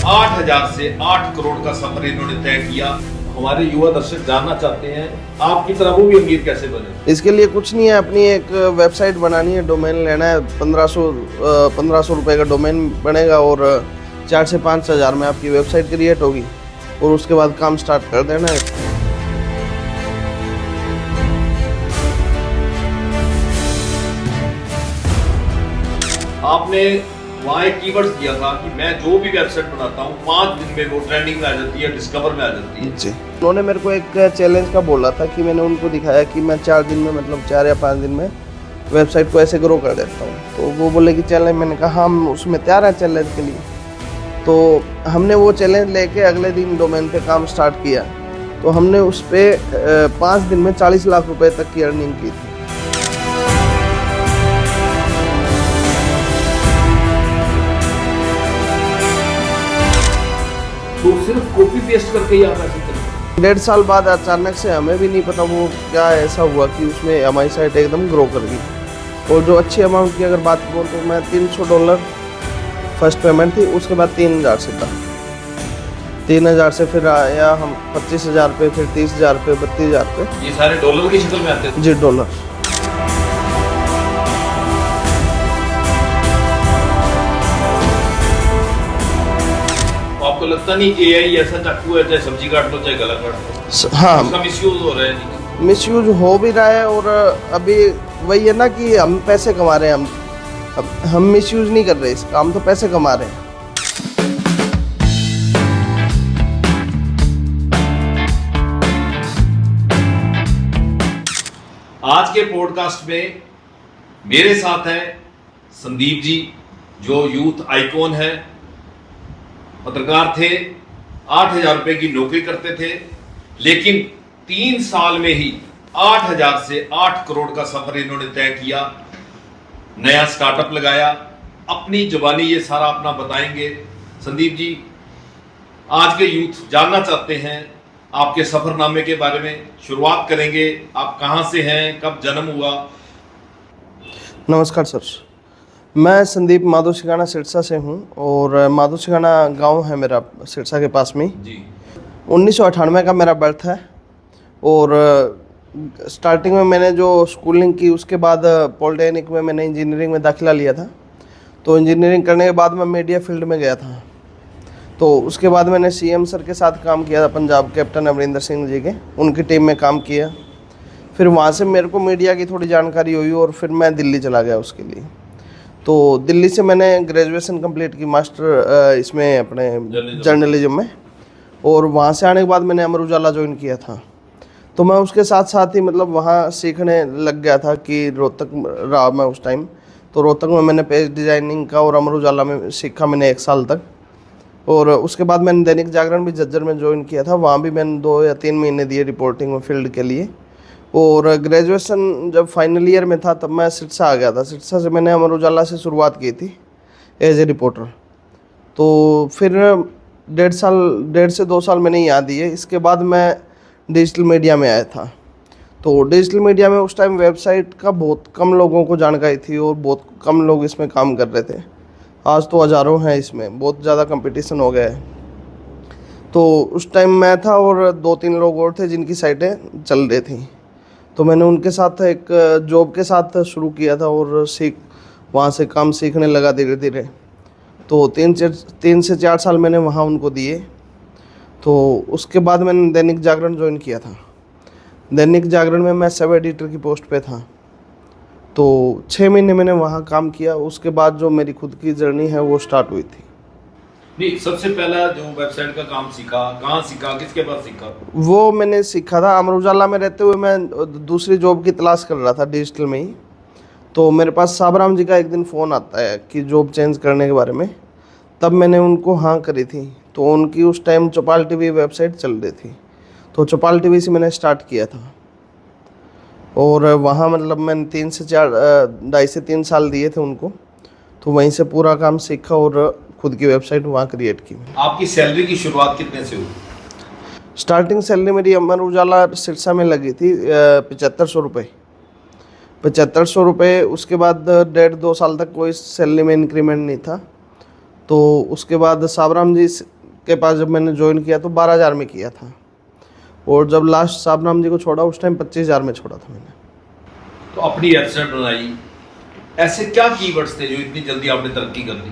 8,000 से 8 करोड़ का सफर इन्होंने तय किया। हमारे युवा दर्शक जानना चाहते हैं आपकी तरह वो भी अमीर कैसे बने। इसके लिए कुछ नहीं है, अपनी एक वेबसाइट बनानी है, डोमेन लेना है। 1500 रुपये का डोमेन बनेगा और 4 से 5 हज़ार में आपकी वेबसाइट क्रिएट होगी और उसके बाद काम स्टार्ट कर देना है। आपने वहाँ एक कीवर्ड दिया था कि मैं जो भी वेबसाइट बनाता हूँ 5 दिन में वो ट्रेंडिंग में आ जाती है, डिस्कवर में आ जाती है। जी, उन्होंने मेरे को एक चैलेंज का बोला था कि मैंने उनको दिखाया कि मैं 4 दिन में, मतलब 4 या 5 दिन में वेबसाइट को ऐसे ग्रो कर देता हूँ। तो वो बोले कि चैलेंज, मैंने कहा हम उसमें तैयार हैं चैलेंज के लिए। तो हमने वो चैलेंज लेके अगले दिन डोमेन पे काम स्टार्ट किया। तो हमने उस पर 5 दिन में 40 लाख रुपए तक की अर्निंग की थी। तो सिर्फ कॉपी पेस्ट करके ही आप ऐसे करें। 1.5 साल बाद अचानक से, हमें भी नहीं पता वो क्या ऐसा हुआ कि उसमें हमारी साइट एकदम ग्रो कर गई। और जो अच्छी अमाउंट की अगर बात करूँ तो मैं $300 फर्स्ट पेमेंट थी, उसके बाद 3,000 से था। 3,000 से फिर आया हम 25,000 पे, फिर 30,000 पे, 32,000 पे। ये सारे डॉलर की शक्ल में आते थे? जी, डॉलर। आपको लगता नहीं एआई ऐसा चाकू है, चाहे सब्जी काट लो चाहे गला काट लो, हाँ, उसका मिसयूज हो रहा है? नहीं, मिसयूज हो भी रहा है। और अभी वही है ना कि हम पैसे कमा रहे हैं, हम मिसयूज नहीं कर रहे इसका, हम तो पैसे कमा रहे हैं। आज के पॉडकास्ट में मेरे साथ हैं संदीप जी, जो यूथ आइकॉन है, पत्रकार थे, 8,000 रुपए की नौकरी करते थे, लेकिन 3 साल में ही 8,000 से 8 करोड़ का सफर इन्होंने तय किया। नया स्टार्टअप लगाया, अपनी जुबानी ये सारा अपना बताएंगे। संदीप जी, आज के यूथ जानना चाहते हैं आपके सफरनामे के बारे में। शुरुआत करेंगे, आप कहाँ से हैं, कब जन्म हुआ? नमस्कार सर, मैं संदीप माधो सिकाना सिरसा से हूँ और माधो सिकाना गांव है मेरा, सिरसा के पास में जी। 1998 का मेरा बर्थ है। और स्टार्टिंग में मैंने जो स्कूलिंग की, उसके बाद पॉलिटेक्निक में मैंने इंजीनियरिंग में दाखिला लिया था। तो इंजीनियरिंग करने के बाद मैं मीडिया फील्ड में गया था। तो उसके बाद मैंने सीएम सर के साथ काम किया था, पंजाब कैप्टन अमरिंदर सिंह जी के, उनकी टीम में काम किया। फिर वहाँ से मेरे को मीडिया की थोड़ी जानकारी हुई और फिर मैं दिल्ली चला गया उसके लिए। तो दिल्ली से मैंने ग्रेजुएशन कंप्लीट की, मास्टर इसमें अपने जर्नलिज्म में। और वहाँ से आने के बाद मैंने अमर उजाला ज्वाइन किया था। तो मैं उसके साथ साथ ही मतलब वहाँ सीखने लग गया था कि रोहतक रहा मैं उस टाइम। तो रोहतक में मैंने पेज डिज़ाइनिंग का और अमर उजाला में सीखा मैंने 1 साल तक। और उसके बाद मैंने दैनिक जागरण भी झज्जर में ज्वाइन किया था, वहाँ भी मैंने 2 या 3 महीने दिए रिपोर्टिंग में फील्ड के लिए। और ग्रेजुएशन जब फाइनल ईयर में था तब मैं सिरसा आ गया था। सिरसा से मैंने अमर उजाला से शुरुआत की थी एज ए रिपोर्टर। तो फिर 1.5 से 2 साल मैंने यहाँ दिए। इसके बाद मैं डिजिटल मीडिया में आया था। तो डिजिटल मीडिया में उस टाइम वेबसाइट का बहुत कम लोगों को जानकारी थी और बहुत कम लोग इसमें काम कर रहे थे। आज तो हज़ारों हैं इसमें, बहुत ज़्यादा कंपटीशन हो गया है। तो उस टाइम मैं था और 2-3 लोग और थे जिनकी साइटें चल रही थी। तो मैंने उनके साथ एक जॉब के साथ शुरू किया था और वहाँ से काम सीखने लगा धीरे धीरे। तो 3 से 4 साल मैंने वहाँ उनको दिए। तो उसके बाद मैंने दैनिक जागरण ज्वाइन किया था। दैनिक जागरण में मैं सब एडिटर की पोस्ट पे था। तो 6 महीने मैंने वहाँ काम किया। उसके बाद जो मेरी खुद की जर्नी है वो स्टार्ट हुई थी। नहीं, सबसे पहला जो वेबसाइट का काम सीखा, कहाँ सीखा, किसके पास सीखा? वो मैंने सीखा था अमर उजाला में रहते हुए। मैं दूसरी जॉब की तलाश कर रहा था डिजिटल में ही। तो मेरे पास साबराम जी का एक दिन फ़ोन आता है कि जॉब चेंज करने के बारे में। तब मैंने उनको हाँ करी थी। तो उनकी उस टाइम चौपाल टीवी वेबसाइट चल रही थी। तो चौपाल टीवी से मैंने स्टार्ट किया था। और वहाँ मतलब मैंने 2.5 से 3 साल दिए थे उनको। तो वहीं से पूरा काम सीखा और खुद की वेबसाइट वहाँ क्रिएट की। आपकी सैलरी की शुरुआत कितने से हुई? स्टार्टिंग सैलरी मेरी अमर उजाला सिरसा में लगी थी 7500 रुपये। 7500 रुपये। उसके बाद 1.5-2 साल तक कोई सैलरी में इंक्रीमेंट नहीं था। तो उसके बाद साबराम जी के पास जब मैंने ज्वाइन किया तो 12,000 में किया था, और जब लास्ट साबराम जी को छोड़ा उस टाइम 25,000 में छोड़ा था मैंने। तो अपनी वेबसाइट बनाई, ऐसे क्या कीवर्ड्स थे जो इतनी जल्दी आपने तरक्की कर दी?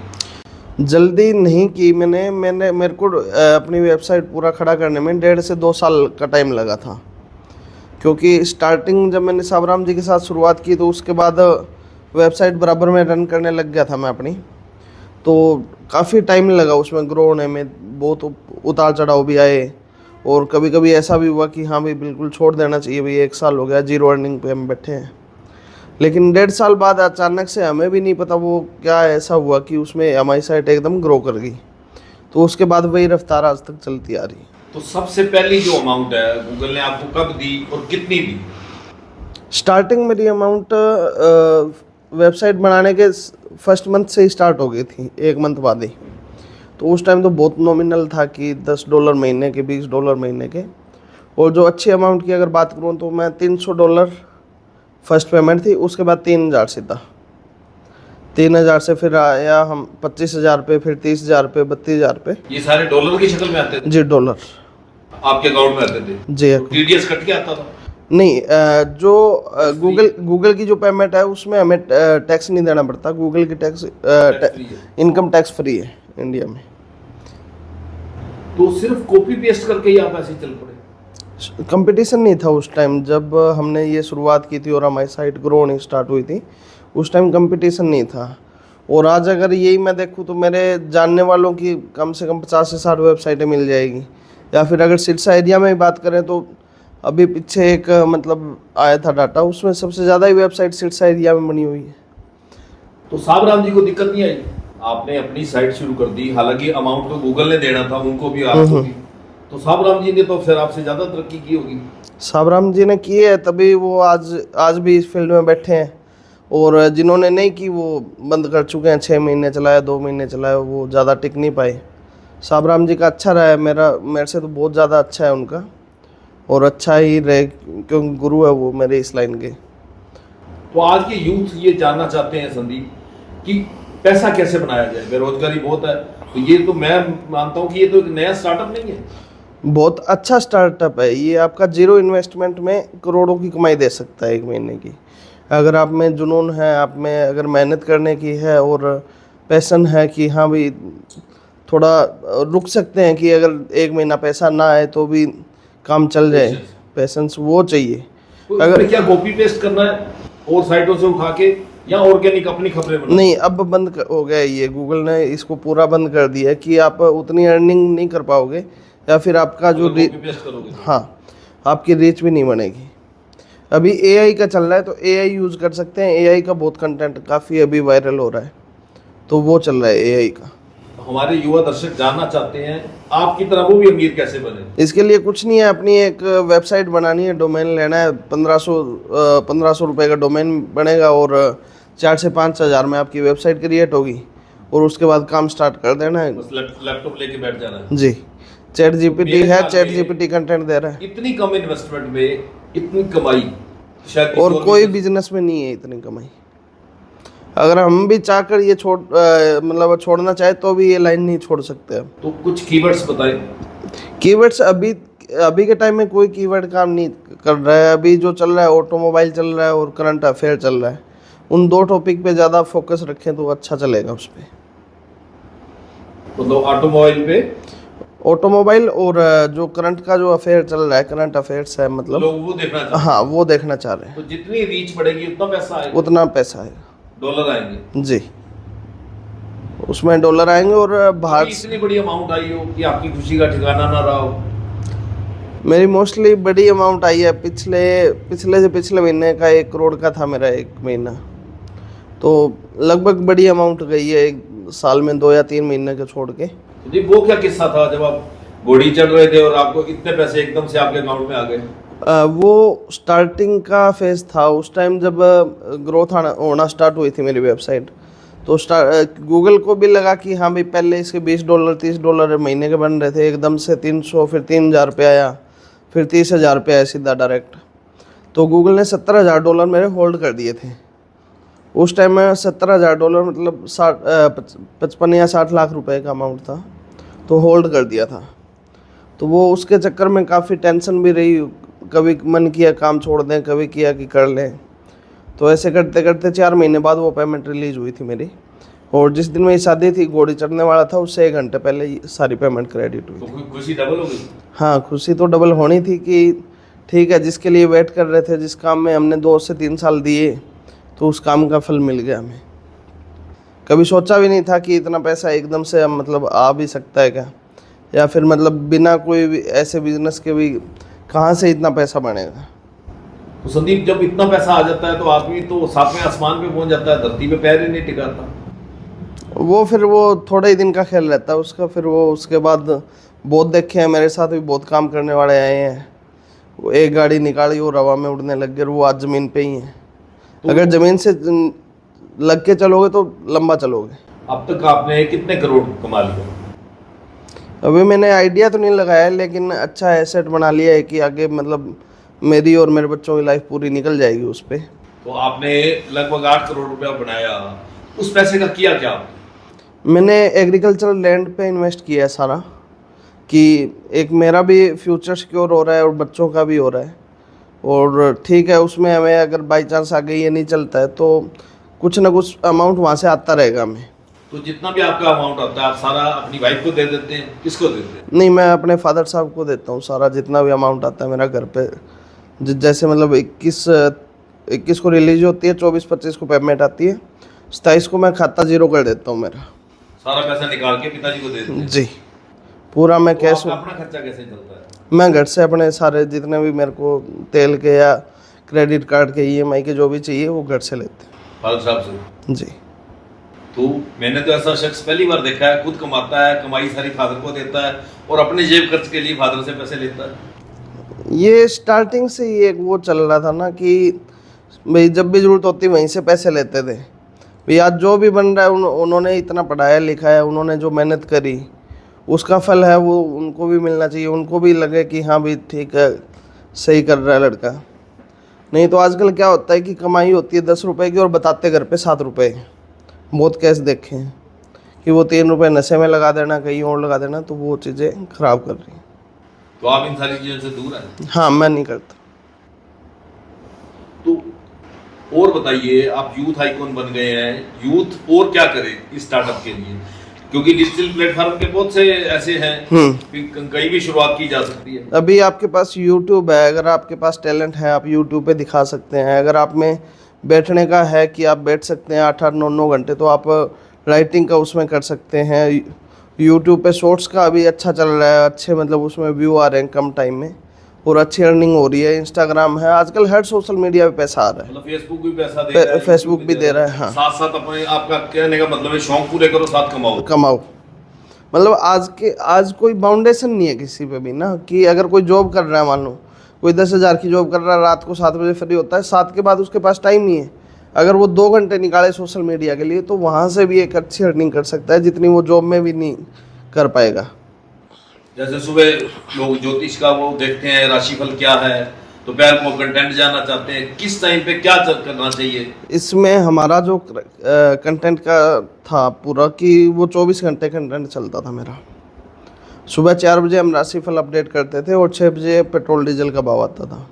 जल्दी नहीं की मैंने मेरे को अपनी वेबसाइट पूरा खड़ा करने में 1.5 से 2 साल का टाइम लगा था, क्योंकि स्टार्टिंग जब मैंने साबराम जी के साथ शुरुआत की तो उसके बाद वेबसाइट बराबर में रन करने लग गया था मैं अपनी, तो काफ़ी टाइम लगा उसमें ग्रो होने में, बहुत उतार चढ़ाव भी आए, और कभी कभी ऐसा भी हुआ कि हाँ भाई बिल्कुल छोड़ देना चाहिए भाई, 1 साल हो गया जीरो अर्निंग पे हम बैठे हैं। लेकिन 1.5 साल बाद अचानक से हमें भी नहीं पता वो क्या ऐसा हुआ कि उसमें हमारी साइट एकदम ग्रो कर गई, तो उसके बाद वही रफ्तार आज तक चलती आ रही। तो सबसे पहली जो अमाउंट है गूगल ने आपको कब दी और कितनी दी? स्टार्टिंग मेरी अमाउंट वेबसाइट बनाने के फर्स्ट मंथ से ही स्टार्ट हो गई थी, 1 मंथ बाद ही। तो उस टाइम तो बहुत नॉमिनल था कि $10 महीने के, $20 महीने के, और जो अच्छी अमाउंट की अगर बात करूँ तो मैं $300 फर्स्ट पेमेंट थी, उसके बाद 3,000 सीधा, 3,000 से फिर आया हम 25,000 पे, फिर 30,000 पे, 32,000 पे। ये सारे डॉलर की शक्ल में आते थे? जी डॉलर आपके अकाउंट में आते थे? जी। टीडीएस कट के आता था? नहीं, जो गूगल की जो पेमेंट है उसमें हमें टैक्स नहीं देना पड़ता, गूगल की टैक्स इनकम टैक्स फ्री है इंडिया में। तो सिर्फ कॉपी पेस्ट करके ही आप ऐसे चल पड़े? कंपटीशन नहीं था उस टाइम जब हमने ये शुरुआत की थी और हमारी साइट ग्रो होनी स्टार्ट हुई थी, उस टाइम कंपटीशन नहीं था। और आज अगर यही मैं देखूँ तो मेरे जानने वालों की कम से कम 50 से 60 वेबसाइटें मिल जाएगी। या फिर अगर सिरसा एरिया में ही बात करें तो अभी पीछे एक मतलब आया था डाटा, उसमें सबसे ज़्यादा ही वेबसाइट सिरसा एरिया में बनी हुई है। तो साबराम जी को दिक्कत नहीं आई? आपने अपनी साइट शुरू कर दी, हालांकि अमाउंट तो गूगल ने देना था, उनको भी आपको भी, तो साबराम जी ने तो फिर आपसे ज़्यादा तरक्की की होगी। साबराम जी ने की है, तभी वो आज भी इस फील्ड में बैठे हैं, और जिन्होंने नहीं की वो बंद कर चुके हैं। 6 महीने चलाया, 2 महीने चलाया, वो ज़्यादा टिक नहीं पाए। साबराम जी का अच्छा रहा है, मेरे से तो बहुत ज़्यादा अच्छा है उनका, और अच्छा ही रहे क्योंकि गुरु है वो मेरे इस लाइन के। तो आज के यूथ ये जानना चाहते हैं संदीप कि पैसा कैसे बनाया जाए, बेरोजगारी बहुत है, तो ये तो मैं मानता हूँ कि ये तो एक नया स्टार्टअप नहीं है। बहुत अच्छा स्टार्टअप है ये, आपका जीरो इन्वेस्टमेंट में करोड़ों की कमाई दे सकता है 1 महीने की। अगर आप में जुनून है, आप में अगर मेहनत करने की है और पैशन है कि हाँ भाई थोड़ा रुक सकते हैं कि अगर 1 महीना पैसा ना आए तो भी काम चल जाए, पैशंस वो चाहिए। तो अगर क्या कॉपी पेस्ट करना है और साइटों से उठा के, या ऑर्गेनिक अपनी खबरें बनाना? नहीं, अब बंद हो गया ये, गूगल ने इसको पूरा बंद कर दिया है कि आप उतनी अर्निंग नहीं कर पाओगे, या फिर आपका जो हाँ आपकी रीच भी नहीं बनेगी। अभी AI का चल रहा है तो AI यूज़ कर सकते हैं, AI का बहुत कंटेंट काफ़ी अभी वायरल हो रहा है, तो वो चल रहा है AI का। हमारे युवा दर्शक जानना चाहते हैं आपकी तरह वो भी अमीर कैसे बने। इसके लिए कुछ नहीं है, अपनी एक वेबसाइट बनानी है, डोमेन लेना है, 1500 रुपये का डोमेन बनेगा और 4 से 5 हज़ार में आपकी वेबसाइट क्रिएट होगी, और उसके बाद काम स्टार्ट कर देना है। बस लैपटॉप लेके बैठ जाना है। जी, चैट जीपीटी है, चैट जीपीटी कंटेंट दे रहा है। इतनी कम इन्वेस्टमेंट में इतनी कमाई शायद और कोई बिजनेस में नहीं है इतनी कमाई। अगर हम भी चाहकर ये मतलब छोड़ना चाहे तो भी ये लाइन नहीं छोड़ सकते हम। तो कुछ कीवर्ड्स बताएं। कीवर्ड्स अभी के टाइम में कोई कीवर्ड काम नहीं कर रहा है। अभी जो चल रहा है ऑटोमोबाइल चल रहा है और करंट अफेयर चल रहा है, उन 2 टॉपिक पे ज़्यादा फोकस रखें तो अच्छा चलेगा उस पर। तो ऑटोमोबाइल और जो करंट का जो अफेयर चल रहा है, करंट अफेयर्स है मतलब, लोग वो देखना चाहते हैं। हाँ वो देखना चाह रहे हैं। तो जितनी रीच बढ़ेगी उतना पैसा आएगा? उतना पैसा आएगा, डॉलर आएंगे जी, उसमें डॉलर आएंगे। और बाहर इतनी बड़ी अमाउंट आई हो कि आपकी खुशी का ठिकाना ना रहा हो? मेरी मोस्टली बड़ी अमाउंट आई है, पिछले से पिछले महीने का 1 करोड़ का था मेरा 1 महीना, तो लगभग बड़ी अमाउंट गई है 1 साल में, 2 या 3 महीने के छोड़ के। जी, वो क्या किस्सा था जब आप घोड़ी चढ़ रहे थे और आपको इतने पैसे एकदम से आपके अकाउंट में आ गए? वो स्टार्टिंग का फेज था, उस टाइम जब ग्रोथ होना स्टार्ट हुई थी मेरी वेबसाइट, तो गूगल को भी लगा कि हाँ भाई पहले इसके $20 $30 महीने के बन रहे थे, एकदम से 300, फिर 3,000 पे आया, फिर 30,000 पे आया सीधा डायरेक्ट। तो गूगल ने $70,000 मेरे होल्ड कर दिए थे उस टाइम में। $70,000 मतलब 55 या 60 लाख रुपए का अमाउंट था। तो होल्ड कर दिया था। तो वो उसके चक्कर में काफ़ी टेंशन भी रही, कभी मन किया काम छोड़ दें, कभी किया कि कर लें। तो ऐसे करते करते 4 महीने बाद वो पेमेंट रिलीज़ हुई थी मेरी। और जिस दिन मेरी शादी थी, घोड़ी चढ़ने वाला था, उससे 1 घंटे पहले ही सारी पेमेंट क्रेडिट हुई थी। तो खुशी डबल हो गई। हाँ, खुशी तो डबल होनी थी कि ठीक है, जिसके लिए वेट कर रहे थे, जिस काम में हमने 2 से 3 साल दिए, तो उस काम का फल मिल गया हमें। कभी सोचा भी नहीं था कि इतना पैसा एकदम से मतलब आ भी सकता है क्या, या फिर मतलब बिना कोई भी ऐसे बिजनेस के भी कहाँ से इतना पैसा बनेगा। तो संदीप, जब इतना पैसा आ जाता है तो आदमी तो सातवें आसमान पे पहुंच जाता है, धरती पे पैर ही नहीं टिकाता। वो फिर वो थोड़े ही दिन का खेल रहता है उसका। फिर वो उसके बाद बहुत देखे हैं, मेरे साथ भी बहुत काम करने वाले आए हैं। वो एक गाड़ी निकाली और हवा में उड़ने लग गए, वो आज ज़मीन पे ही है। अगर ज़मीन से लग के चलोगे तो लंबा चलोगे। अब तक आपने कितने करोड़ कमा लिया? अभी मैंने आइडिया तो नहीं लगाया, लेकिन अच्छा एसेट बना लिया है कि आगे मतलब मेरी और मेरे बच्चों की लाइफ पूरी निकल जाएगी उस पर। तो आपने लगभग 8 करोड़ रुपया बनाया, उस पैसे का किया क्या आपने? मैंने एग्रीकल्चरल लैंड पे इन्वेस्ट किया है सारा, कि एक मेरा भी फ्यूचर सिक्योर हो रहा है और बच्चों का भी हो रहा है। और ठीक है, उसमें हमें अगर बाई चांस आगे ये नहीं चलता है तो कुछ ना कुछ अमाउंट वहाँ से आता रहेगा हमें। तो जितना भी आपका अमाउंट आता है, आप सारा अपनी वाइफ को दे देते हैं? किसको देते हैं? नहीं, मैं अपने फादर साहब को देता हूँ सारा, जितना भी अमाउंट आता है मेरा घर पे। जैसे मतलब 21 को रिलीज होती है, 24-25 को पेमेंट आती है, 27 को मैं खाता जीरो कर देता हूँ मेरा। सारा पैसा निकाल के पिताजी को दे देते हैं? जी, पूरा मैं तो कैश। आपका अपना खर्चा कैसे चलता है? मैं घर से अपने सारे जितने भी मेरे को तेल के या क्रेडिट कार्ड के EMI के जो भी चाहिए वो घर से लेते फादर साहब से? हैं। जी। तो मैंने तो ऐसा शख्स पहली बार देखा है, खुद कमाता है, कमाई सारी फादर को देता है और अपने जेब खर्च के लिए फादर से पैसे लेता है। ये स्टार्टिंग से ही एक वो चल रहा था ना कि भाई जब भी ज़रूरत होती वहीं से पैसे लेते थे। भाई आज जो भी बन रहा है, उन्होंने इतना पढ़ाया लिखा है, उन्होंने जो मेहनत करी उसका फल है, वो उनको भी मिलना चाहिए। उनको भी लगे कि हाँ भाई ठीक है, सही कर रहा है लड़का। नहीं तो आजकल क्या होता है कि कमाई होती है 10 रुपए की और बताते घर पे 7 रुपए। बहुत केस देखे हैं कि वो 3 रुपए नशे में लगा देना, कहीं और लगा देना, तो वो चीज़ें खराब कर रही हैं। तो आप इन सारी चीजों से दूर हैं? हाँ, मैं नहीं करता। तो और बताइए, आप यूथ आइकॉन बन गए हैं, यूथ और क्या करे इस स्टार्टअप के लिए? क्योंकि डिजिटल प्लेटफॉर्म के बहुत से ऐसे हैं कि कहीं भी शुरुआत की जा सकती है। अभी आपके पास यूट्यूब है, अगर आपके पास टैलेंट है आप यूट्यूब पे दिखा सकते हैं। अगर आप में बैठने का है कि आप बैठ सकते हैं 8-9 घंटे, तो आप राइटिंग का उसमें कर सकते हैं। यूट्यूब पे शॉर्ट्स का अभी अच्छा चल रहा है, अच्छे मतलब उसमें व्यू आ रहे हैं कम टाइम में और अच्छी अर्निंग हो रही है। इंस्टाग्राम है, आजकल हर सोशल मीडिया पे पैसा आ रहा है। मतलब फेसबुक भी पैसा दे रहा है, फेसबुक भी दे रहा है। हाँ, साथ साथ अपने, आपका कहने का मतलब है शौक पूरे करो, साथ कमाओ। कमाओ। मतलब आज कोई बाउंडेशन नहीं है किसी पे भी ना, कि अगर कोई जॉब कर रहा है, मान लो कोई 10,000 की जॉब कर रहा है, रात को 7 बजे फ्री होता है, 7 के बाद उसके पास टाइम नहीं है। अगर वो 2 घंटे निकाले सोशल मीडिया के लिए, तो वहाँ से भी एक अच्छी अर्निंग कर सकता है, जितनी वो जॉब में भी नहीं कर पाएगा। जैसे सुबह लोग ज्योतिष का वो देखते हैं, राशिफल क्या है, दोपहर को कंटेंट जानना चाहते हैं, किस टाइम पे क्या करना चाहिए? इसमें हमारा जो कंटेंट का था पूरा, कि वो 24 घंटे कंटेंट चलता था मेरा। सुबह 4 बजे हम राशिफल अपडेट करते थे और 6 बजे पेट्रोल डीजल का भाव आता था,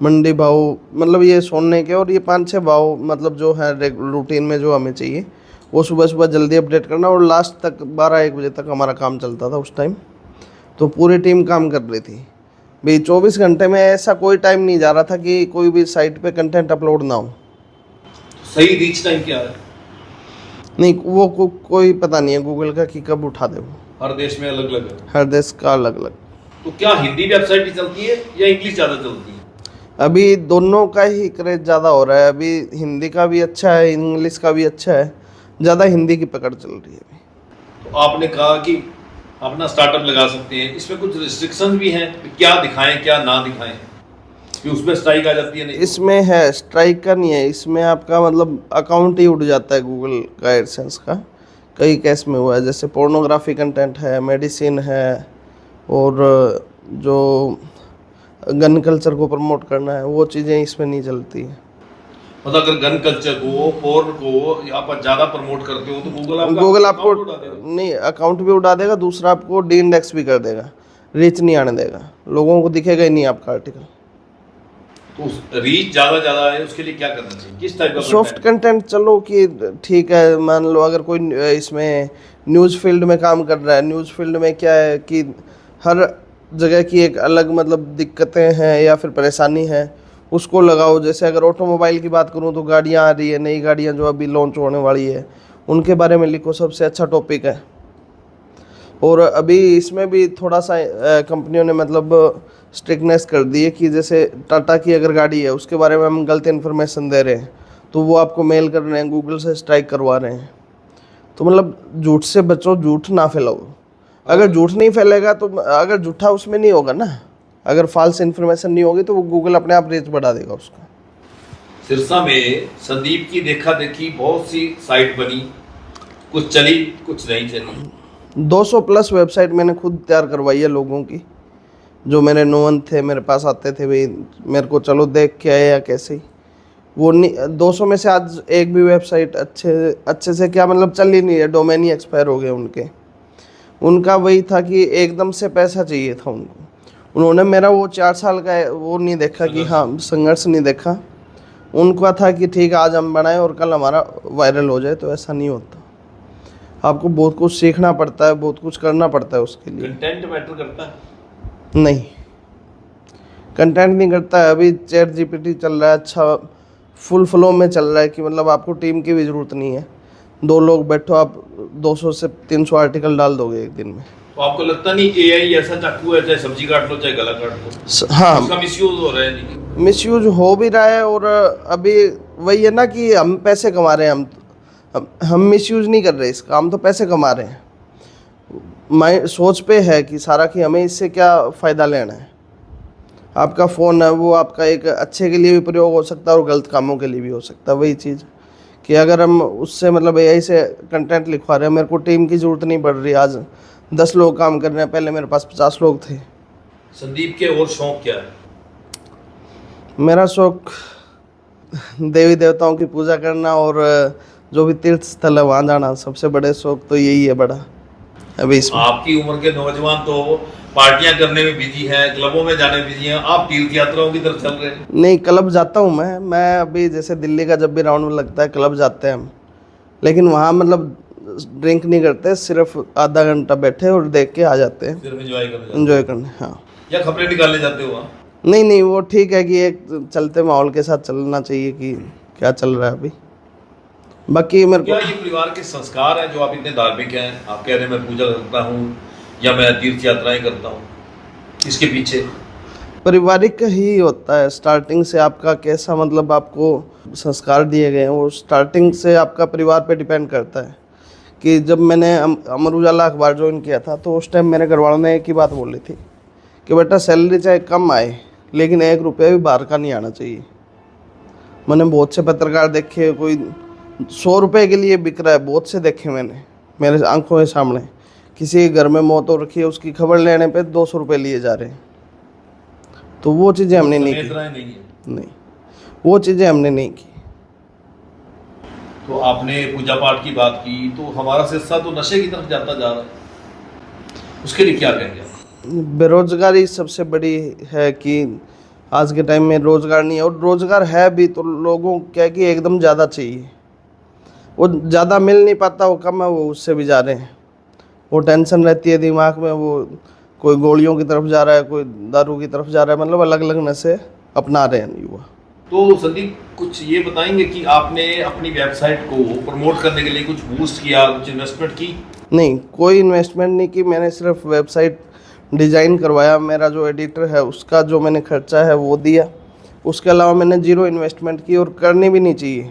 मंडी भाव, मतलब ये सोने के, और ये 5-6 भाव मतलब जो है रूटीन में जो हमें चाहिए वो सुबह सुबह जल्दी अपडेट करना। और लास्ट तक 12-1 बजे तक हमारा काम चलता था उस टाइम। तो पूरी टीम काम कर रही थी भाई। 24 घंटे में ऐसा कोई टाइम नहीं जा रहा था कि कोई भी साइट पे कंटेंट अपलोड ना हो। सही रीच टाइम क्या है? नहीं, वो कोई पता नहीं है गूगल का कि कब उठा दे वो। हर देश में अलग अलग है। हर देश का अलग अलग। तो क्या हिंदी वेबसाइट ही चलती है या इंग्लिश ज़्यादा चलती है? अभी दोनों का ही क्रेज ज़्यादा हो रहा है। अभी हिंदी का भी अच्छा है, इंग्लिश का भी अच्छा है, ज़्यादा हिंदी की पकड़ चल रही है अभी। तो आपने कहा कि अपना स्टार्टअप लगा सकते हैं, इसमें कुछ रिस्ट्रिक्शंस भी हैं कि क्या दिखाएं क्या ना दिखाएं, कि उसमें स्ट्राइक आ जाती है? नहीं, इसमें है, स्ट्राइक का नहीं है, इसमें आपका मतलब अकाउंट ही उड़ जाता है गूगल का एडसेंस का। कई केस में हुआ है, जैसे पोर्नोग्राफी कंटेंट है, मेडिसिन है, और जो गन कल्चर को प्रमोट करना है, वो चीज़ें इसमें नहीं चलती है। मतलब अगर गन कल्चर को, पोर्न को आप ज्यादा प्रमोट करते हो तो गूगल आपको account उड़ा देगा। नहीं, अकाउंट भी उड़ा देगा, दूसरा आपको डी इंडेक्स भी कर देगा, रीच नहीं आने देगा, लोगों को दिखेगा ही नहीं आपका आर्टिकल। तो रीच ज्यादा है, उसके लिए क्या करना चाहिए, किस टाइप का सॉफ्ट content? कंटेंट चलो कि ठीक है, मान लो अगर कोई इसमें न्यूज़ फील्ड में काम कर रहा है, न्यूज़ फील्ड में क्या है कि हर जगह की एक अलग मतलब दिक्कतें हैं या फिर परेशानी है, उसको लगाओ। जैसे अगर ऑटोमोबाइल की बात करूं तो गाड़ियां आ रही है, नई गाड़ियां जो अभी लॉन्च होने वाली है, उनके बारे में लिखो, सबसे अच्छा टॉपिक है। और अभी इसमें भी थोड़ा सा कंपनियों ने मतलब स्ट्रिक्टनेस कर दी है कि जैसे टाटा की अगर गाड़ी है उसके बारे में हम गलत इन्फॉर्मेशन दे रहे हैं तो वो आपको मेल कर रहे हैं, गूगल से स्ट्राइक करवा रहे हैं। तो मतलब झूठ से बचो, झूठ ना फैलाओ। अगर झूठ नहीं फैलेगा तो अगर झूठा उसमें नहीं होगा ना, अगर फॉल्स इन्फॉर्मेशन नहीं होगी तो वो गूगल अपने आप रीच बढ़ा देगा उसका। सिरसा में संदीप की देखा देखी बहुत सी साइट बनी, कुछ चली कुछ नहीं चली। 200 प्लस वेबसाइट मैंने खुद तैयार करवाई है लोगों की, जो मेरे नोन थे, मेरे पास आते थे, भाई मेरे को चलो देख के आए या कैसे ही। वो नहीं, 200 में से आज एक भी वेबसाइट अच्छे से क्या मतलब चल ही नहीं है, डोमेन ही एक्सपायर हो गए उनके। उनका वही था कि एकदम से पैसा चाहिए था उनको। उन्होंने मेरा वो 4 साल का वो नहीं देखा कि हाँ, संघर्ष नहीं देखा। उनका था कि ठीक है आज हम बनाएं और कल हमारा वायरल हो जाए, तो ऐसा नहीं होता। आपको बहुत कुछ सीखना पड़ता है, बहुत कुछ करना पड़ता है उसके लिए। कंटेंट मैटर करता है? नहीं, कंटेंट नहीं करता है। अभी चैट जीपीटी चल रहा है, अच्छा फुल फ्लो में चल रहा है कि मतलब आपको टीम की भी ज़रूरत नहीं है। 2 लोग बैठो, आप 200 से 300 आर्टिकल डाल दोगे एक दिन में। तो आपको लगता नहीं एआई ऐसा चाकू है, चाहे सब्जी काट लो चाहे गला काट लो, हाँ, उसका मिसयूज हो रहा है नहीं? मिसयूज हो भी रहा है। और अभी वही है ना कि हम पैसे कमा रहे हैं, हम मिसयूज नहीं कर रहे इसका, हम तो पैसे कमा रहे हैं। माइंड सोच पे है कि सारा कि हमें इससे क्या फ़ायदा लेना है। आपका फ़ोन है वो आपका एक अच्छे के लिए भी प्रयोग हो सकता है और गलत कामों के लिए भी हो सकता है। वही चीज़ कि अगर हम उससे मतलब एआई से कंटेंट लिखवा रहे हैं, मेरे को टीम की ज़रूरत नहीं पड़ रही। आज 10 लोग काम कर रहे हैं, पहले मेरे पास 50 लोग थे। संदीप के और शौक क्या है? मेरा शौक देवी देवताओं की पूजा करना और जो भी तीर्थ स्थल है वहाँ जाना, सबसे बड़े शौक तो यही है बड़ा अभी इसमें। आपकी उम्र के नौजवान तो पार्टियां करने में बिजी हैं, क्लबों में जाने में बिजी हैं, आप तीर्थ यात्राओं की तरफ चल रहे हैं। नहीं, क्लब जाता हूँ मैं अभी जैसे दिल्ली का जब भी राउंड में लगता है क्लब जाते हैं हम, लेकिन वहाँ मतलब ड्रिंक नहीं करते, सिर्फ आधा घंटा बैठे और देख के आ जाते हैं, सिर्फ एंजॉय करने। हाँ, या खबरें निकालने जाते हो वहाँ? नहीं, वो ठीक है कि एक चलते माहौल के साथ चलना चाहिए कि क्या चल रहा है अभी। बाकी मेरे क्या को ये परिवार के संस्कार हैं जो आप इतने धार्मिक हैं? आप कह रहे हैं मैं पूजा करता हूँ या मैं तीर्थ यात्राएं करता हूँ, इसके पीछे पारिवारिक ही होता है। स्टार्टिंग से आपका कैसा मतलब आपको संस्कार दिए गए हैं, वो स्टार्टिंग से आपका परिवार पे डिपेंड करता है। कि जब मैंने अमर उजाला अखबार ज्वाइन किया था तो उस टाइम मेरे घर वालों ने एक ही बात बोली थी कि बेटा सैलरी चाहे कम आए लेकिन 1 रुपया भी बाहर का नहीं आना चाहिए। मैंने बहुत से पत्रकार देखे, कोई 100 रुपये के लिए बिक रहा है, बहुत से देखे मैंने मेरे आंखों के सामने। किसी के घर में मौत हो रखी है, उसकी खबर लेने पे 200 रुपये लिए जा रहे हैं। तो वो चीज़ें हमने नहीं की। नहीं, वो चीज़ें हमने नहीं की। तो आपने पूजा पाठ की बात की, तो हमारा सिलसिला तो नशे की तरफ जाता जा रहा है, उसके लिए क्या कहेंगे? बेरोजगारी सबसे बड़ी है कि आज के टाइम में रोज़गार नहीं है, और रोज़गार है भी तो लोगों क्या है कि एकदम ज़्यादा चाहिए। वो ज़्यादा मिल नहीं पाता, वो कम है, वो उससे भी जा रहे हैं। वो टेंशन रहती है दिमाग में, वो कोई गोलियों की तरफ जा रहा है, कोई दारू की तरफ जा रहा है, मतलब अलग अलग नशे अपना रहे हैं युवा। तो संदीप कुछ ये बताएंगे कि आपने अपनी वेबसाइट को प्रमोट करने के लिए कुछ बूस्ट किया, कुछ इन्वेस्टमेंट की? नहीं, कोई इन्वेस्टमेंट नहीं की। मैंने सिर्फ वेबसाइट डिज़ाइन करवाया, मेरा जो एडिटर है उसका जो मैंने खर्चा है वो दिया। उसके अलावा मैंने 0 इन्वेस्टमेंट की, और करनी भी नहीं चाहिए।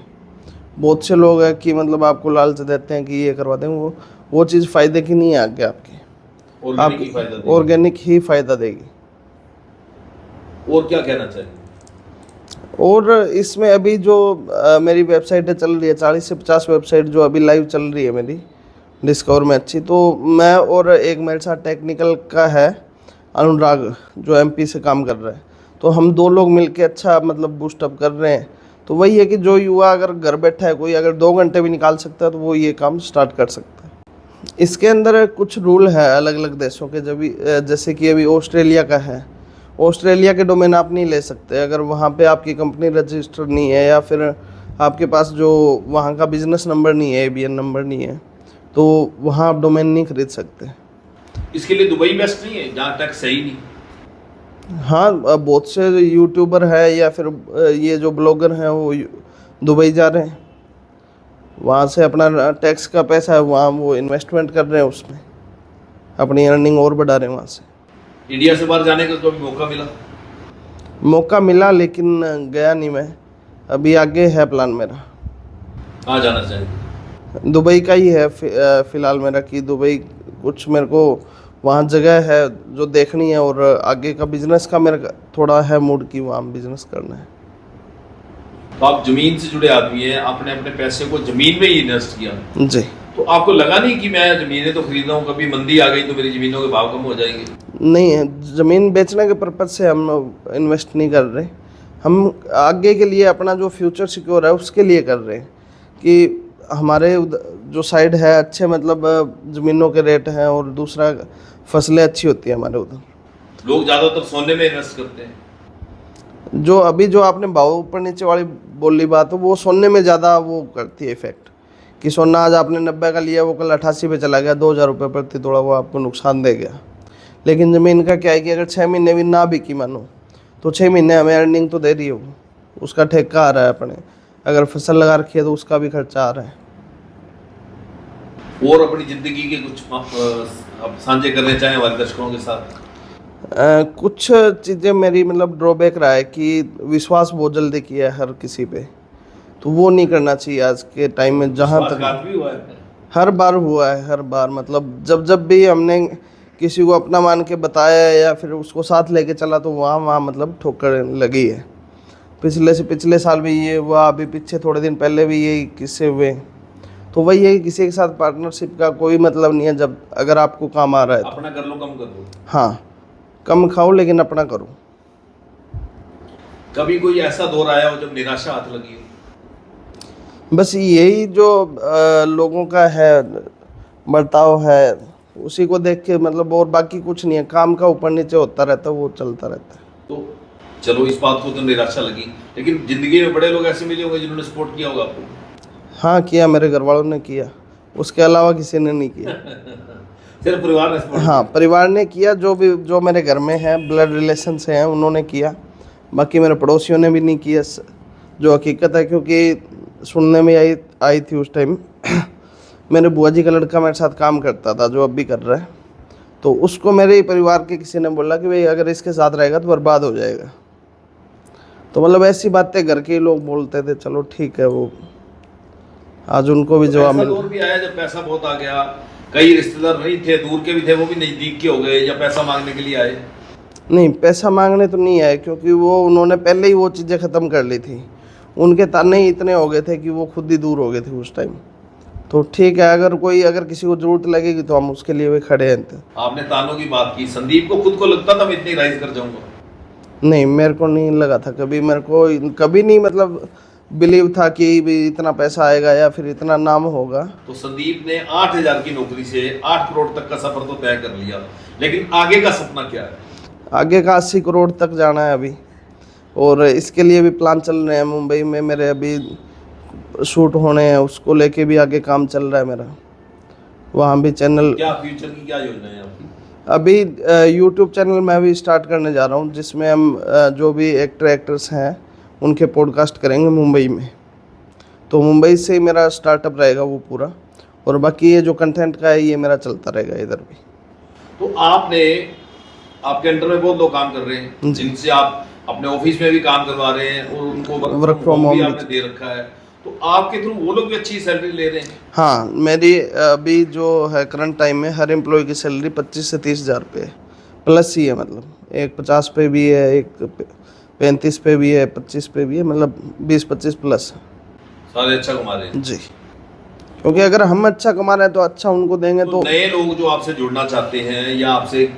बहुत से लोग हैं कि मतलब आपको लालच देते हैं कि ये करवा दें, वो चीज़ फ़ायदे की नहीं है आगे आपके। ऑर्गेनिक ही फ़ायदा देगी। और क्या कहना चाहिए? और इसमें अभी जो मेरी वेबसाइटें चल रही है, 40 से 50 वेबसाइट जो अभी लाइव चल रही है मेरी डिस्कवर में अच्छी, तो मैं और एक मेरे साथ टेक्निकल का है अनुराग, जो एमपी से काम कर रहा है, तो हम 2 लोग मिलके अच्छा मतलब बूस्टअप कर रहे हैं। तो तो वही है कि जो युवा अगर घर बैठा है, कोई अगर 2 घंटे भी निकाल सकता है तो वो ये काम स्टार्ट कर सकता है। इसके अंदर कुछ रूल है अलग अलग देशों के, जब जैसे कि अभी ऑस्ट्रेलिया का है, ऑस्ट्रेलिया के डोमेन आप नहीं ले सकते अगर वहाँ पे आपकी कंपनी रजिस्टर्ड नहीं है या फिर आपके पास जो वहाँ का बिजनेस नंबर नहीं है, ABN नंबर नहीं है, तो वहाँ आप डोमेन नहीं खरीद सकते। इसके लिए दुबई बेस्ट नहीं है जहाँ टैक्स सही नहीं? हाँ, बहुत से यूट्यूबर है या फिर ये जो ब्लॉगर हैं वो दुबई जा रहे हैं, वहाँ से अपना टैक्स का पैसा है वहाँ वो इन्वेस्टमेंट कर रहे हैं, उसमें अपनी अर्निंग और बढ़ा रहे हैं वहाँ से। इंडिया से बाहर जाने का कभी मौका मिला? मौका मिला लेकिन गया नहीं मैं, अभी आगे है प्लान मेरा। कहाँ जाना चाहिए? दुबई का ही है फ़िलहाल मेरा, कि दुबई कुछ मेरे को वहाँ जगह है जो देखनी है, और आगे का बिजनेस का मेरा थोड़ा है मूड कि वहाँ बिजनेस करना है। तो आप जमीन से जुड़े आदमी हैं, आपने अपने पैसे को जमीन में ही इन्वेस्ट किया, जी। तो आपको लगा नहीं कि मैं जमीनें तो खरीद रहा हूँ, कभी मंदी आ गई तो मेरी जमीनों के भाव कम हो जाएंगे? नहीं है, ज़मीन बेचने के पर्पज़ से हम इन्वेस्ट नहीं कर रहे, हम आगे के लिए अपना जो फ्यूचर सिक्योर है उसके लिए कर रहे हैं कि हमारे जो साइड है अच्छे मतलब ज़मीनों के रेट हैं, और दूसरा फसलें अच्छी होती है हमारे उधर। लोग ज़्यादातर सोने में इन्वेस्ट करते हैं। जो अभी जो आपने भाव ऊपर नीचे वाली बोली बात है, वो सोने में ज़्यादा वो करती है इफेक्ट, कि सोना आज आपने 90 का लिया, वो कल 88 पे चला गया, 2000 रुपये प्रति तोड़ा, वो आपको नुकसान दे गया। लेकिन ज़मीन का क्या है कि अगर 6 महीने भी ना बिकी मानो, तो 6 महीने हमें अर्निंग तो दे रही है, वो उसका ठेका आ रहा है अपने, अगर फसल लगा रखी है तो उसका भी खर्चा आ रहा है। और अपनी ज़िंदगी के कुछ आप साझे करने चाहें हमारे दर्शकों के साथ? कुछ चीज़ें मेरी मतलब ड्रॉबैक रहा है कि विश्वास बहुत जल्दी किया है हर किसी पे, तो वो नहीं करना चाहिए आज के टाइम में। जहाँ तक भी हुआ है, हर बार हुआ है, हर बार मतलब जब भी हमने किसी को अपना मान के बताया या फिर उसको साथ लेके चला, तो वहाँ मतलब ठोकर लगी है। पिछले साल भी ये हुआ, अभी पीछे थोड़े दिन पहले भी यही किस्से हुए। तो वही है, किसी के साथ पार्टनरशिप का कोई मतलब नहीं है, जब अगर आपको काम आ रहा है तो। अपना कर लो, कम कर लो। हाँ, कम खाओ लेकिन अपना करो। कभी कोई ऐसा दौर आया हो जब निराशा हाथ लगी हो? बस यही जो लोगों का है बर्ताव है, उसी को देख के मतलब, और बाकी कुछ नहीं है। काम का ऊपर नीचे होता रहता है, वो चलता रहता है। तो चलो, इस बात को तो निराशा लगी, लेकिन जिंदगी में बड़े लोग ऐसे मिले होंगे जिन्होंने सपोर्ट किया होगा आपको? हाँ, किया, मेरे घर वालों ने किया, उसके अलावा किसी ने नहीं किया। सिर्फ परिवार ने सपोर्ट? हाँ, परिवार ने किया, जो मेरे घर में है, ब्लड रिलेशन से हैं, उन्होंने किया। बाकी मेरे पड़ोसियों ने भी नहीं किया, जो हकीकत है, क्योंकि सुनने में आई थी उस टाइम मेरे बुआ जी का लड़का मेरे साथ काम करता था, जो अब भी कर रहा है, तो उसको मेरे ही परिवार के किसी ने बोला कि भाई अगर इसके साथ रहेगा तो बर्बाद हो जाएगा। तो मतलब ऐसी बातें घर के लोग बोलते थे, चलो ठीक है, वो आज उनको भी जवाब मिल। भी आया जब पैसा बहुत आ गया, कई रिश्तेदार नहीं थे, दूर के भी थे, वो भी नजदीक के हो गए, या पैसा मांगने के लिए आए? नहीं, पैसा मांगने तो नहीं आए, क्योंकि उन्होंने पहले ही वो चीज़ें ख़त्म कर ली थी। उनके ताने ही इतने हो गए थे कि वो खुद ही दूर हो गए थे उस टाइम। तो ठीक है, अगर किसी को ज़रूरत लगेगी तो हम उसके लिए भी खड़े हैं। आपने तानों की बात की, संदीप को खुद को लगता था मैं इतनी राइज कर जाऊंगा? नहीं, मेरे को नहीं लगा था कभी, मेरे को कभी नहीं मतलब बिलीव था कि भी इतना पैसा आएगा या फिर इतना नाम होगा। तो संदीप ने 8000 की नौकरी से 8 करोड़ तक का सफर तो तय कर लिया, लेकिन आगे का सपना क्या है? आगे का 80 करोड़ तक जाना है अभी, और इसके लिए भी प्लान चल रहे हैं। मुंबई में मेरे अभी शूट होने हैं, उसको लेके भी आगे काम चल रहा है मेरा। वहाँ भी चैनल, क्या फ्यूचर की क्या योजना है आपकी? अभी यूट्यूब चैनल मैं भी स्टार्ट करने जा रहा हूँ, जिसमें हम जो भी एक्टर्स हैं उनके पॉडकास्ट करेंगे मुंबई में। तो मुंबई से ही मेरा स्टार्टअप रहेगा वो पूरा, और बाकी ये जो कंटेंट का है ये मेरा चलता रहेगा इधर भी। तो आपके अंडर में बहुत लोग काम कर रहे हैं, जिनसे आप अपने ऑफिस में भी काम करवा रहे हैं, और उनको वर्क फ्रॉम होम भी आपने दे रखा है, तो आपके थ्रू वो लोग भी अच्छी सैलरी ले रहे हैं? हाँ, मेरी अभी जो है करंट टाइम में हर एम्प्लॉय की सैलरी 25 से 30 हज़ार पे प्लस ही है। मतलब एक 50 पे भी है, एक 35 पे भी है, 25 पे भी है, मतलब 20-25 प्लस। सारे अच्छा कमा रहे हैं? जी, क्योंकि अगर हम अच्छा कमा रहे हैं तो अच्छा उनको देंगे। तो नए लोग जो आपसे जुड़ना चाहते हैं या आपसे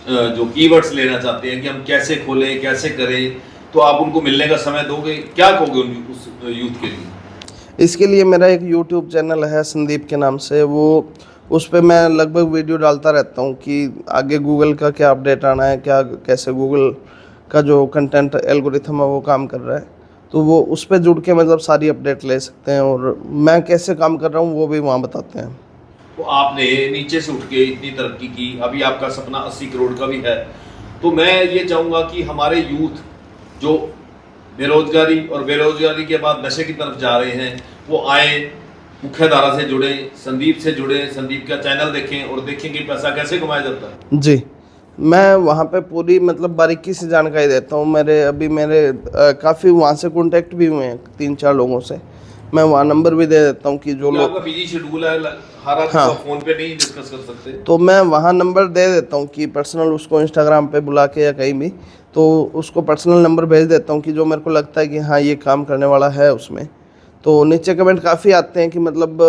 जो कीवर्ड्स लेना चाहते हैं कि हम कैसे खोलें, कैसे करें, तो आप उनको मिलने का समय दोगे, क्या कहोगे उस यूथ के लिए? इसके लिए मेरा एक यूट्यूब चैनल है संदीप के नाम से, वो उस पे मैं लगभग वीडियो डालता रहता हूँ कि आगे गूगल का क्या अपडेट आना है, क्या कैसे गूगल का जो कंटेंट एल्गोरिथम है वो काम कर रहा है, तो वो उस पे जुड़ के मतलब सारी अपडेट ले सकते हैं, और मैं कैसे काम कर रहा हूँ वो भी वहाँ बताते हैं। तो आपने नीचे से उठ के इतनी तरक्की की, अभी आपका सपना 80 करोड़ का भी है, तो मैं ये चाहूँगा कि हमारे यूथ जो बेरोजगारी और बेरोजगारी के बाद नशे की तरफ जा रहे हैं वो आए, मुख्य धारा से जुड़े, संदीप से जुड़े, संदीप का चैनल देखें और देखें कि पैसा कैसे कमाया जाता है। जी, मैं वहाँ पे पूरी मतलब बारीकी से जानकारी देता हूँ। मेरे काफ़ी वहाँ से कॉन्टेक्ट भी हुए हैं 3-4 लोगों से, मैं वहाँ नंबर भी दे देता हूँ कि जो लोग, आपका बिजी शेड्यूल है, हर आदमी हाँ, को फोन पे नहीं डिस्कस कर सकते, तो मैं वहाँ नंबर दे देता हूँ कि पर्सनल उसको इंस्टाग्राम पे बुला के या कहीं भी, तो उसको पर्सनल नंबर भेज देता हूँ कि जो मेरे को लगता है कि हाँ ये काम करने वाला है उसमें। तो नीचे कमेंट काफ़ी आते हैं कि मतलब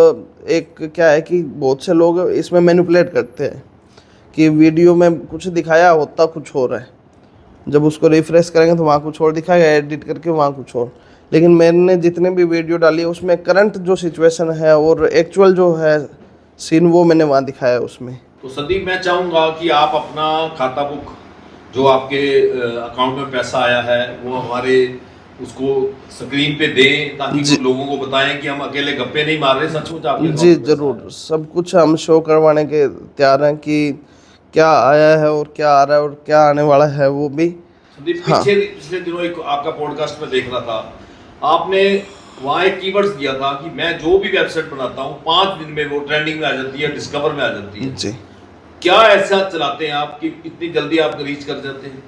एक क्या है कि बहुत से लोग इसमें मैनिपुलेट करते हैं कि वीडियो में कुछ दिखाया होता कुछ और है, जब उसको रिफ्रेश करेंगे तो वहाँ कुछ और दिखाएगा, एडिट करके वहाँ कुछ और। लेकिन मैंने जितने भी वीडियो डाली है उसमें करंट जो सिचुएशन है और एक्चुअल जो है सीन वो मैंने वहाँ दिखाया है उसमें। तो संदीप मैं चाहूँगा कि आप अपना खाता बुक जो आपके अकाउंट में पैसा आया है वो हमारे उसको स्क्रीन पे दें, ताकि कुछ लोगों को बताएं कि हम अकेले गप्पे नहीं मार रहे, सचमुच आपके जी ज़रूर, सब कुछ हम शो करवाने के तैयार हैं कि क्या आया है और क्या आ रहा है और क्या आने वाला है वो भी। संदीप हाँ, पिछले दिनों एक आपका पॉडकास्ट में देख रहा था, आपने वहाँ एक कीवर्ड्स दिया था कि मैं जो भी वेबसाइट बनाता हूँ 5 दिन में वो ट्रेंडिंग में आ जाती है, डिस्कवर में आ जाती है। जी, क्या ऐसा चलाते हैं आप कि इतनी जल्दी आप रीच कर जाते हैं?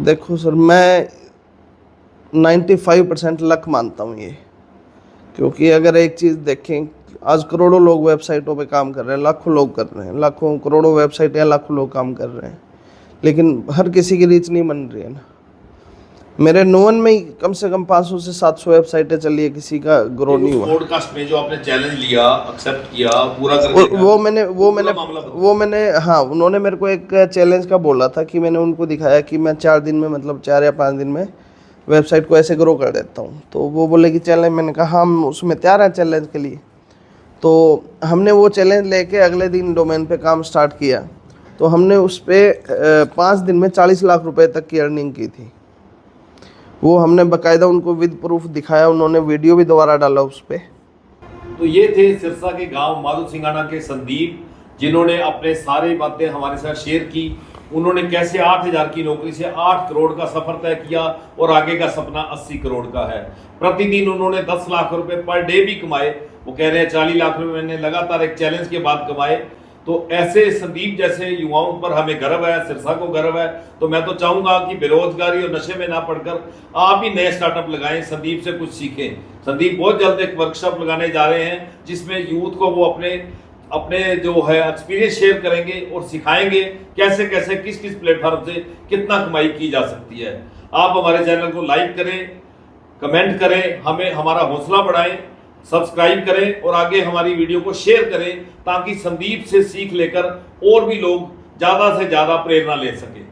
देखो सर, मैं 95% लक मानता हूँ ये, क्योंकि अगर एक चीज़ देखें, आज करोड़ों लोग वेबसाइटों पे काम कर रहे हैं, लाखों लोग कर रहे हैं, लाखों करोड़ों वेबसाइटें लाखों लोग काम कर रहे हैं, लेकिन हर किसी की रीच नहीं बन रही है ना। मेरे नोवन में ही कम से कम 500 से 700 वेबसाइटें चली है, किसी का ग्रो नहीं हुआ। पॉडकास्ट में जो आपने चैलेंज लिया, एक्सेप्ट किया, पूरा कर दिया, वो मैंने हाँ, उन्होंने मेरे को एक चैलेंज का बोला था कि मैंने उनको दिखाया कि मैं 4 दिन में मतलब 4 या 5 दिन में वेबसाइट को ऐसे ग्रो कर देता हूँ, तो वो बोले कि चैलेंज, मैंने कहा हम उसमें तैयार हैं चैलेंज के लिए। तो हमने वो चैलेंज लेके अगले दिन डोमेन पे काम स्टार्ट किया, तो हमने उस पर 5 दिन में 40 लाख रुपए तक की अर्निंग की थी। वो हमने बाकायदा उनको विद प्रूफ दिखाया, उन्होंने वीडियो भी दोबारा डाला उस पर। तो ये थे सिरसा के गांव माधो सिंगाना के संदीप, जिन्होंने अपने सारी बातें हमारे साथ शेयर की। उन्होंने कैसे 8000 की नौकरी से 8 करोड़ का सफर तय किया और आगे का सपना 80 करोड़ का है। प्रतिदिन उन्होंने 10 लाख रुपए पर डे भी कमाए। वो कह रहे हैं 40 लाख रुपए मैंने लगातार एक चैलेंज के बाद कमाए। तो ऐसे संदीप जैसे युवाओं पर हमें गर्व है, सिरसा को गर्व है। तो मैं तो चाहूंगा कि बेरोजगारी और नशे में ना पड़कर आप ही नए स्टार्टअप लगाएं, संदीप से कुछ सीखें। संदीप बहुत जल्द एक वर्कशॉप लगाने जा रहे हैं जिसमें यूथ को वो अपने जो है एक्सपीरियंस शेयर करेंगे और सिखाएंगे कैसे कैसे किस किस प्लेटफॉर्म से कितना कमाई की जा सकती है। आप हमारे चैनल को लाइक करें, कमेंट करें, हमें हमारा हौसला बढ़ाएं, सब्सक्राइब करें और आगे हमारी वीडियो को शेयर करें, ताकि संदीप से सीख लेकर और भी लोग ज़्यादा से ज़्यादा प्रेरणा ले सकें।